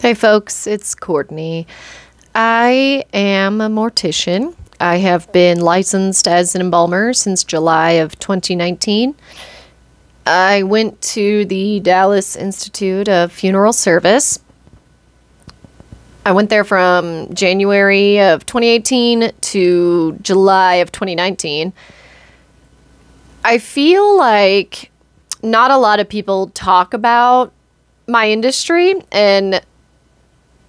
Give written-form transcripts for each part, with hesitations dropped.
Hey folks, it's Courtney. I am a mortician. I have been licensed as an embalmer since July of 2019. I went to the Dallas Institute of Funeral Service. I went there from January of 2018 to July of 2019. I feel like not a lot of people talk about my industry, and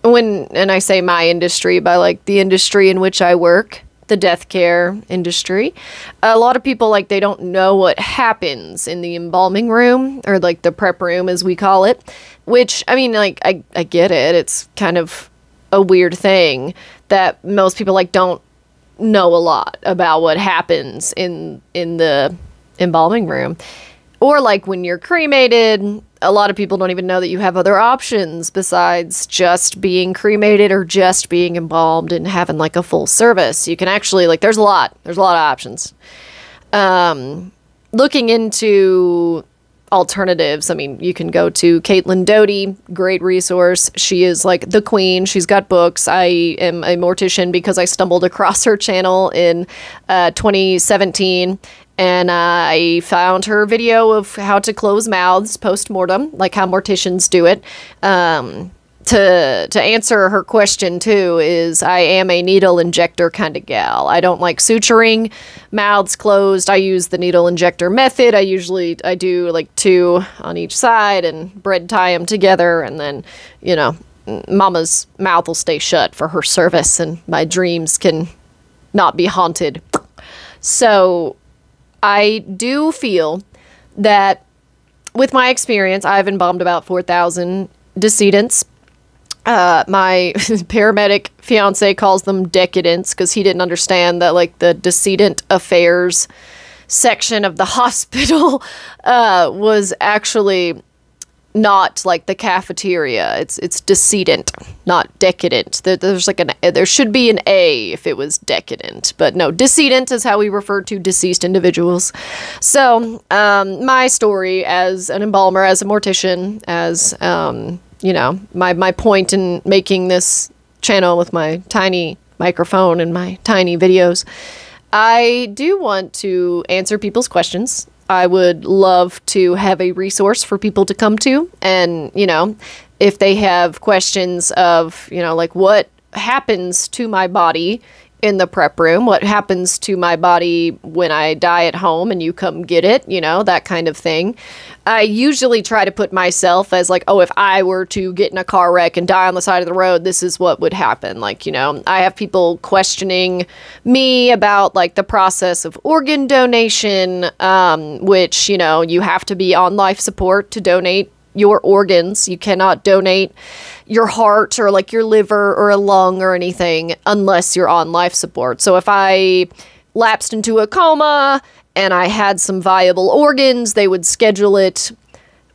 I say my industry by like the industry in which I work, the death care industry, a lot of people they don't know what happens in the embalming room, or like the prep room as we call it, which I mean, I get it. It's kind of a weird thing that most people don't know a lot about what happens in the embalming room. Or when you're cremated, a lot of people don't even know that you have other options besides just being cremated or just being embalmed and having a full service. You can actually there's a lot of options. Looking into alternatives, I mean, you can go to Caitlin Doty, great resource. She is the queen. She's got books. I am a mortician because I stumbled across her channel in 2017. And I found her video of how to close mouths post-mortem, like how morticians do it. To answer her question, too, is I am a needle injector kind of gal. I don't like suturing mouths closed. I use the needle injector method. I do 2 on each side and bread tie them together. And then, mama's mouth will stay shut for her service and my dreams can not be haunted. So I do feel that with my experience, I've embalmed about 4,000 decedents. My paramedic fiance calls them decadents because he didn't understand that the decedent affairs section of the hospital was actually not the cafeteria. It's decedent, not decadent. There's there should be an A if it was decadent, but no, decedent is how we refer to deceased individuals. So my story as an embalmer, as a mortician, as my point in making this channel with my tiny microphone and my tiny videos, I do want to answer people's questions. I would love to have a resource for people to come to. And, if they have questions of, what happens to my body in the prep room, what happens to my body when I die at home and you come get it, that kind of thing. I usually try to put myself as if I were to get in a car wreck and die on the side of the road, this is what would happen. I have people questioning me about the process of organ donation, which, you have to be on life support to donate your organs. You cannot donate your heart or your liver or a lung or anything unless you're on life support. So if I lapsed into a coma and I had some viable organs, they would schedule it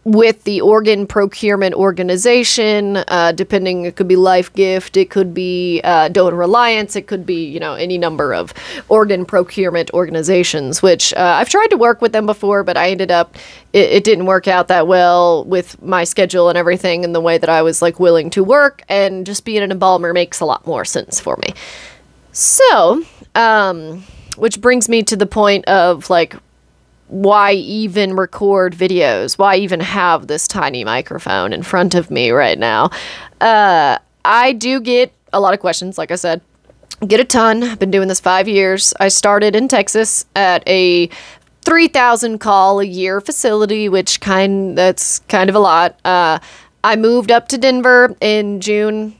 with the organ procurement organization, depending, it could be Life Gift, it could be Donor Alliance, it could be, any number of organ procurement organizations, which I've tried to work with them before, but I ended up, it didn't work out that well with my schedule and everything and the way that I was willing to work, and just being an embalmer makes a lot more sense for me. So, which brings me to the point of why even record videos? Why even have this tiny microphone in front of me right now? I do get a lot of questions, like I said. Get a ton. I've been doing this 5 years. I started in Texas at a 3,000 call a year facility, which that's kind of a lot. I moved up to Denver in June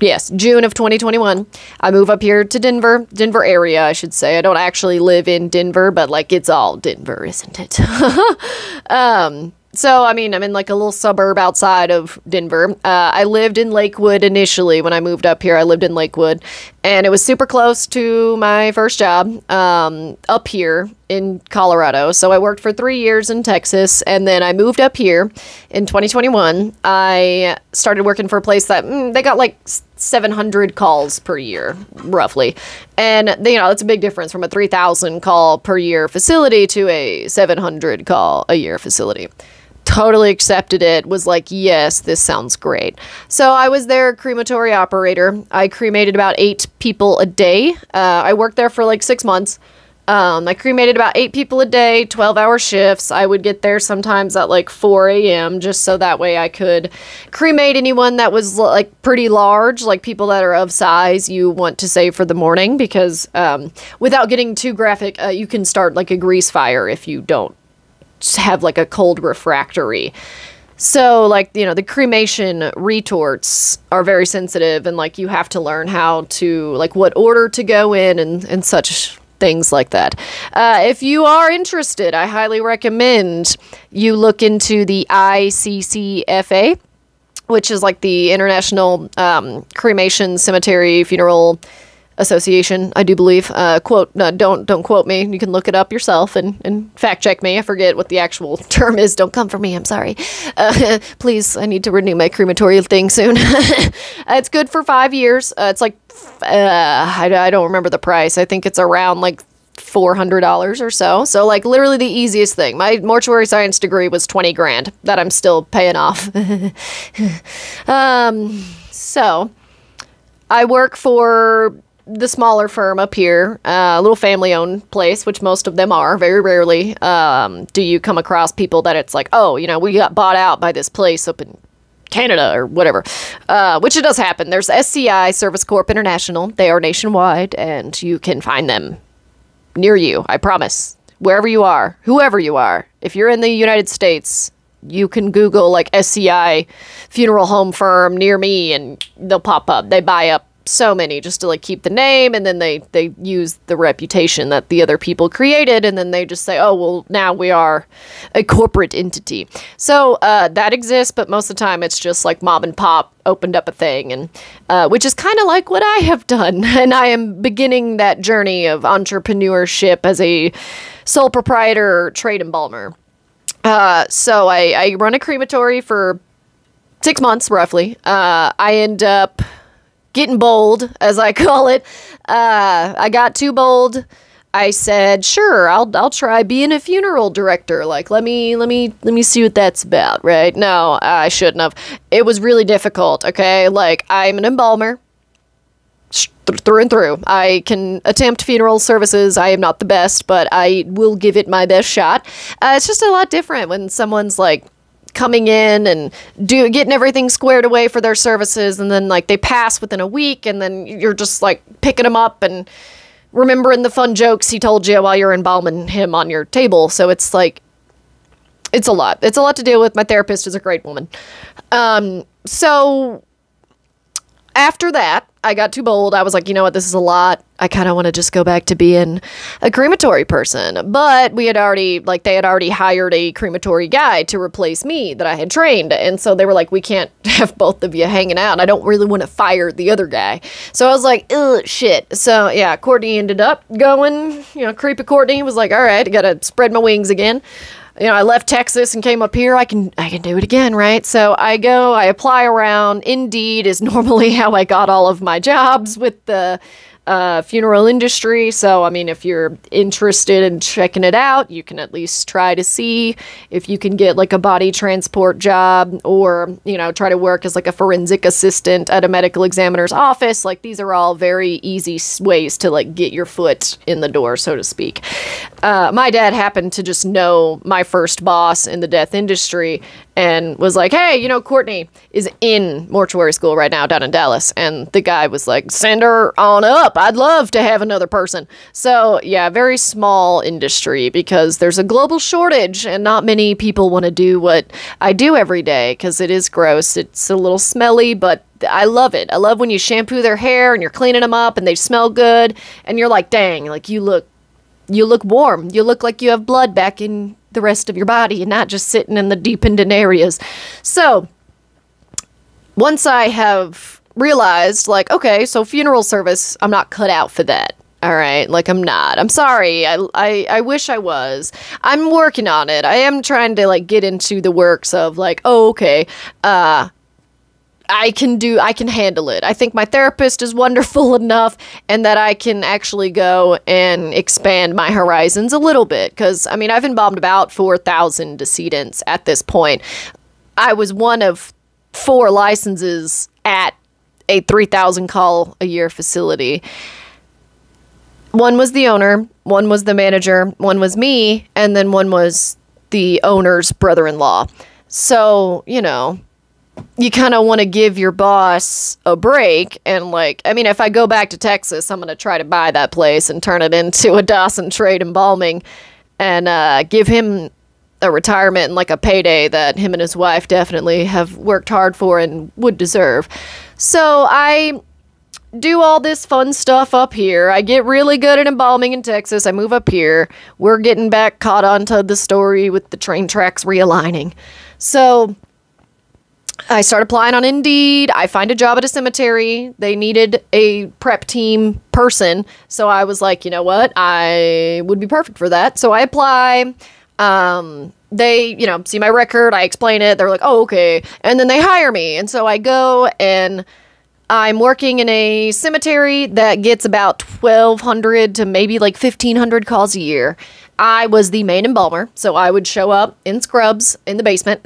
of 2021. I move up here to Denver area, I should say. I don't actually live in Denver, but it's all Denver, isn't it? So, I mean, I'm in a little suburb outside of Denver. I lived in Lakewood initially when I moved up here. I lived in Lakewood, and it was super close to my first job up here in Colorado. So I worked for 3 years in Texas, and then I moved up here in 2021. I started working for a place that they got 700 calls per year, roughly. And, that's a big difference from a 3,000 call per year facility to a 700 call a year facility. totally accepted it, was like, yes, this sounds great. So I was their crematory operator. I cremated about 8 people a day. I worked there for like 6 months. I cremated about 8 people a day, 12-hour shifts. I would get there sometimes at like 4 a.m. just so that way I could cremate anyone that was like pretty large, like people that are of size you want to save for the morning, because without getting too graphic, you can start like a grease fire if you don't have like a cold refractory. So like, you know, the cremation retorts are very sensitive, and like you have to learn how to, like, what order to go in and such things like that. If you are interested, I highly recommend you look into the ICCFA, which is like the International Cremation Cemetery Funeral Association, I do believe. Don't quote me. You can look it up yourself and fact check me. I forget what the actual term is. Don't come for me. I'm sorry. Please, I need to renew my crematory thing soon. It's good for 5 years. It's like, I don't remember the price. I think it's around like $400 or so. So like literally the easiest thing. My mortuary science degree was 20 grand that I'm still paying off. So I work for the smaller firm up here, a little family-owned place, which most of them are. Very rarely do you come across people that it's like, oh, you know, we got bought out by this place up in Canada or whatever, which it does happen. There's SCI, Service Corp International. They are nationwide, and you can find them near you, I promise. Wherever you are, whoever you are. If you're in the United States, you can Google, like, SCI funeral home firm near me, and they'll pop up. They buy up so many just to like keep the name, and then they use the reputation that the other people created, and then they just say, oh, well, now we are a corporate entity. So that exists, but most of the time it's just like mom and pop opened up a thing, and which is kind of like what I have done. And I am beginning that journey of entrepreneurship as a sole proprietor trade embalmer. So I run a crematory for 6 months roughly. I end up getting bold, as I call it. I got too bold. I said, sure, I'll try being a funeral director. Like, let me see what that's about, right? No, I shouldn't have. It was really difficult, okay? Like, I'm an embalmer through and through. I can attempt funeral services. I am not the best, but I will give it my best shot. It's just a lot different when someone's like coming in and getting everything squared away for their services, and then like they pass within a week, and then you're just like picking them up and remembering the fun jokes he told you while you're embalming him on your table. So it's like, it's a lot. It's a lot to deal with. My therapist is a great woman. So after that, I got too bold. I was like, you know what, this is a lot. I kind of want to just go back to being a crematory person. But we had already, like, they had already hired a crematory guy to replace me that I had trained. And so they were like, we can't have both of you hanging out. I don't really want to fire the other guy. So I was like, ugh, shit. So yeah, Courtney ended up going, you know, creepy Courtney was like, all right, I got to spread my wings again. You know, I left Texas and came up here. I can do it again, right? So I apply around. Indeed is normally how I got all of my jobs with the funeral industry. So, I mean, if you're interested in checking it out, you can at least try to see if you can get like a body transport job, or, you know, try to work as like a forensic assistant at a medical examiner's office. Like, these are all very easy ways to like get your foot in the door, so to speak. My dad happened to just know my first boss in the death industry and was like, hey, you know, Courtney is in mortuary school right now down in Dallas. And the guy was like, send her on up. I'd love to have another person. So yeah, very small industry because there's a global shortage and not many people want to do what I do every day because it is gross. It's a little smelly, but I love it. I love when you shampoo their hair and you're cleaning them up and they smell good and you're like, dang, like you look warm. You look like you have blood back in the rest of your body and not just sitting in the deepened in areas. So once I have realized, like, okay, so funeral service, I'm not cut out for that. All right, like, I'm not. I'm sorry. I wish I was. I'm working on it. I am trying to like get into the works of like, oh, okay, I can handle it. I think my therapist is wonderful enough, and that I can actually go and expand my horizons a little bit. Because, I mean, I've embalmed about 4,000 decedents at this point. I was one of 4 licenses at a 3,000 call a year facility. One was the owner, one was the manager, one was me, and then one was the owner's brother-in-law. So, you know, you kind of want to give your boss a break. And, like, I mean, if I go back to Texas, I'm going to try to buy that place and turn it into a Dawson trade embalming, and give him a retirement and, like, a payday that him and his wife definitely have worked hard for and would deserve. So I do all this fun stuff up here. I get really good at embalming in Texas. I move up here. We're getting back caught onto the story with the train tracks realigning. So I start applying on Indeed. I find a job at a cemetery. They needed a prep team person. So I was like, you know what? I would be perfect for that. So I apply. They, you know, see my record. I explain it. They're like, oh, okay. And then they hire me. And so I go, and I'm working in a cemetery that gets about 1,200 to maybe like 1,500 calls a year. I was the main embalmer, so I would show up in scrubs in the basement.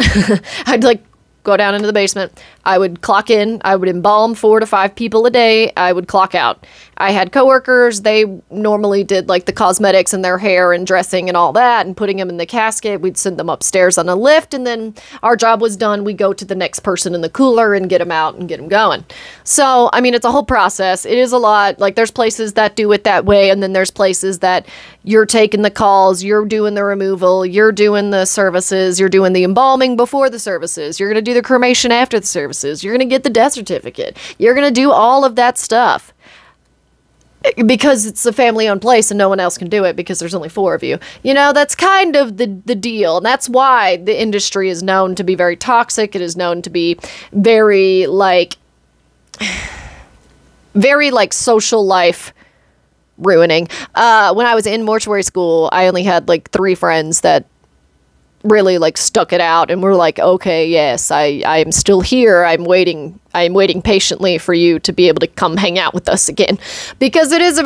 I'd like go down into the basement. I would clock in. I would embalm 4 to 5 people a day. I would clock out. I had coworkers. They normally did like the cosmetics and their hair and dressing and all that and putting them in the casket. We'd send them upstairs on a lift, and then our job was done. We go to the next person in the cooler and get them out and get them going. So, I mean, it's a whole process. It is a lot. Like, there's places that do it that way, and then there's places that you're taking the calls, you're doing the removal, you're doing the services, you're doing the embalming before the services, you're going to do the cremation after the services, you're going to get the death certificate, you're going to do all of that stuff. Because it's a family-owned place and no one else can do it because there's only 4 of you. You know, that's kind of the deal. And that's why the industry is known to be very toxic. It is known to be very, like, social life ruining. When I was in mortuary school, I only had, like, 3 friends that really, like, stuck it out and were like, okay, yes, I am still here. I'm waiting patiently for you to be able to come hang out with us again. Because it's a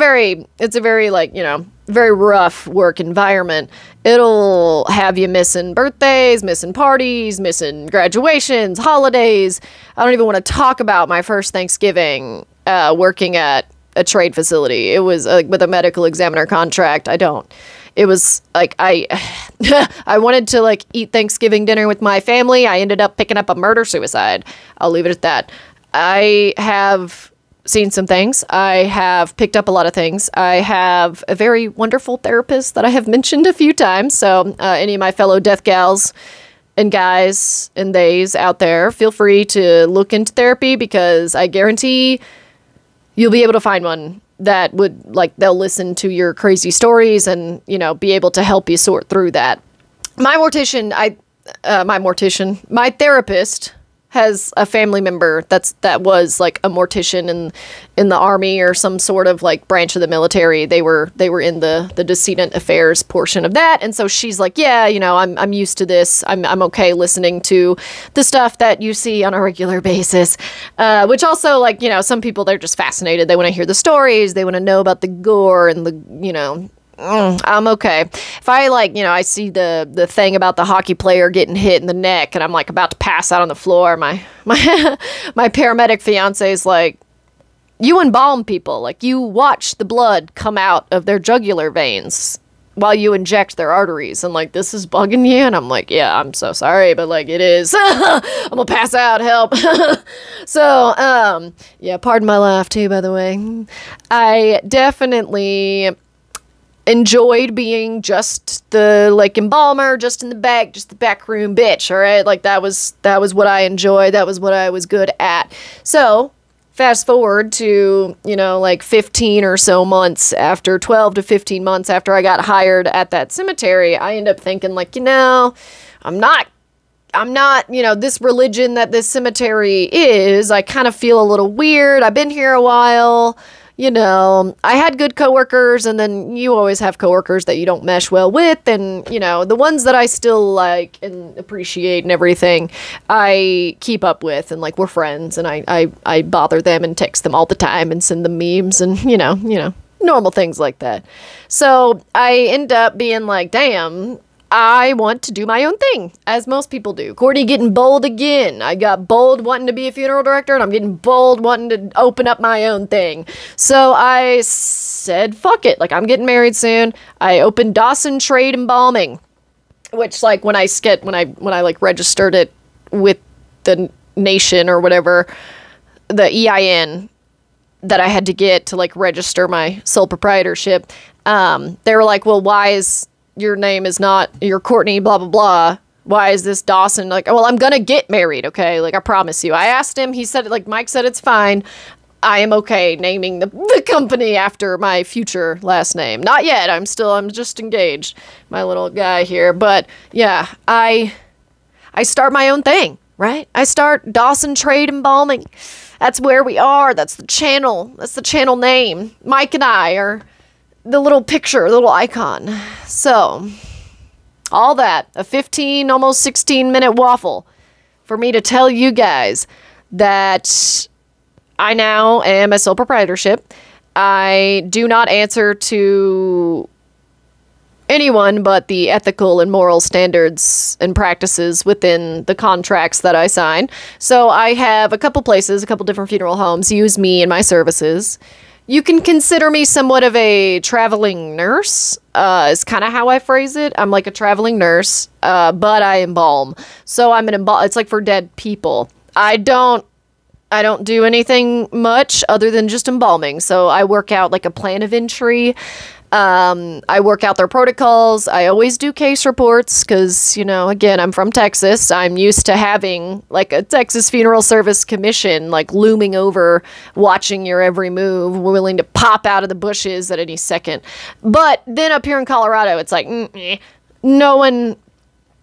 very, like, you know, very rough work environment. It'll have you missing birthdays, missing parties, missing graduations, holidays. I don't even want to talk about my first Thanksgiving working at a trade facility. It was with a medical examiner contract. It was like I wanted to, like, eat Thanksgiving dinner with my family. I ended up picking up a murder-suicide. I'll leave it at that. I have seen some things. I have picked up a lot of things. I have a very wonderful therapist that I have mentioned a few times. So any of my fellow death gals and guys and theys out there, feel free to look into therapy, because I guarantee you'll be able to find one that would, like, they'll listen to your crazy stories and, you know, be able to help you sort through that. My therapist has a family member that was like a mortician in the army or some sort of, like, branch of the military. They were in the decedent affairs portion of that, and so she's like, yeah, you know, I'm used to this. I'm okay listening to the stuff that you see on a regular basis. Which also, like, you know, some people, they're just fascinated. They want to hear the stories. They want to know about the gore and the, you know. I'm okay. If I, like, you know, I see the thing about the hockey player getting hit in the neck and I'm, like, about to pass out on the floor, my paramedic fiance is like, you embalm people. Like, you watch the blood come out of their jugular veins while you inject their arteries, and, like, this is bugging you? And I'm like, yeah, I'm so sorry, but, like, it is. I'm gonna pass out, help. So, yeah, pardon my laugh too, by the way. I definitely enjoyed being just the, like, embalmer, just in the back, just the backroom bitch, all right? Like, that was what I enjoyed. That was what I was good at. So, fast forward to, you know, like 15 or so months after, 12 to 15 months after I got hired at that cemetery, I end up thinking, like, you know, I'm not, you know, this religion that this cemetery is, I kind of feel a little weird. I've been here a while. you know, I had good coworkers, and then you always have coworkers that you don't mesh well with, and, you know, the ones that I still like and appreciate and everything, I keep up with, and, like, we're friends, and I bother them and text them all the time and send them memes and, you know, normal things like that. So I end up being like, damn, I want to do my own thing, as most people do. Courtney getting bold again. I got bold wanting to be a funeral director, and I'm getting bold wanting to open up my own thing. So I said, fuck it. Like, I'm getting married soon. I opened Dawson Trade Embalming, which, like, when I like registered it with the nation or whatever, the EIN that I had to get to, like, register my sole proprietorship, they were like, well, why is your name is not, you're Courtney, blah, blah, blah. Why is this Dawson? Like, well, I'm gonna get married, okay? Like, I promise you. I asked him, he said, like, Mike said, it's fine. I am okay naming the company after my future last name. Not yet. I'm just engaged. My little guy here. But, yeah, I start my own thing, right? I start Dawson Trade Embalming. That's where we are. That's the channel. That's the channel name. Mike and I are the little picture, the little icon. So, all that, a 15, almost 16-minute waffle for me to tell you guys that I now am a sole proprietorship. I do not answer to anyone but the ethical and moral standards and practices within the contracts that I sign. So I have a couple places, a couple different funeral homes use me in my services. You can consider me somewhat of a traveling nurse, is kind of how I phrase it. I'm like a traveling nurse, but I embalm. So I'm an it's like for dead people. I don't do anything much other than just embalming. So I work out like a plan of entry. I work out their protocols. I always do case reports because, you know, again, I'm from Texas. I'm used to having like a Texas Funeral Service Commission like looming over, watching your every move, willing to pop out of the bushes at any second. But then up here in Colorado, it's like, no one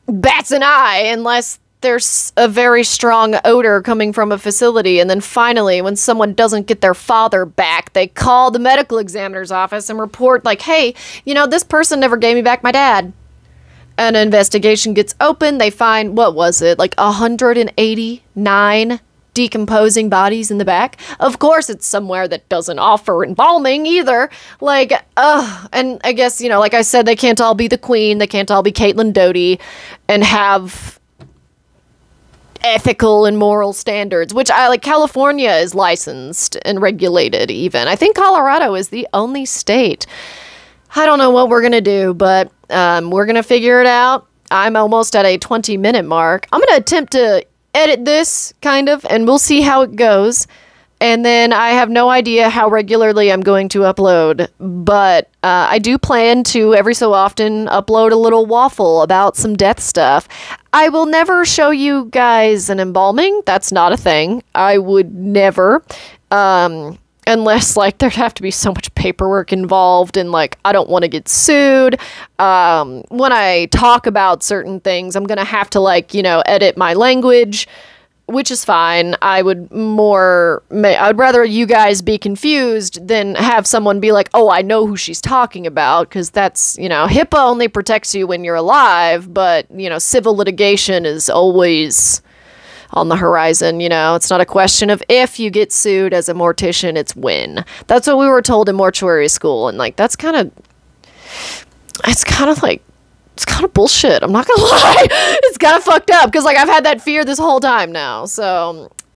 bats an eye unless there's a very strong odor coming from a facility. And then finally, when someone doesn't get their father back, they call the medical examiner's office and report like, hey, you know, this person never gave me back my dad. An investigation gets open. They find, what was it, like 189 decomposing bodies in the back. Of course, it's somewhere that doesn't offer embalming either. Like, and I guess, you know, like I said, they can't all be the queen. They can't all be Caitlin Doty and have ethical and moral standards, which I like. California is licensed and regulated even. I think Colorado is the only state. I don't know what we're going to do, but we're going to figure it out. I'm almost at a 20-minute mark. I'm going to attempt to edit this, kind of, and we'll see how it goes. And then I have no idea how regularly I'm going to upload, but I do plan to every so often upload a little waffle about some death stuff. I will never show you guys an embalming. That's not a thing. I would never, unless like there'd have to be so much paperwork involved and like I don't want to get sued. When I talk about certain things, I'm going to have to like, you know, edit my language, which is fine. I'd rather you guys be confused than have someone be like, oh, I know who she's talking about, because that's, you know, HIPAA only protects you when you're alive, but, you know, civil litigation is always on the horizon, you know. It's not a question of if you get sued as a mortician, it's when. That's what we were told in mortuary school, and, like, it's kind of bullshit. I'm not gonna lie. It's kind of fucked up because, like, I've had that fear this whole time now. So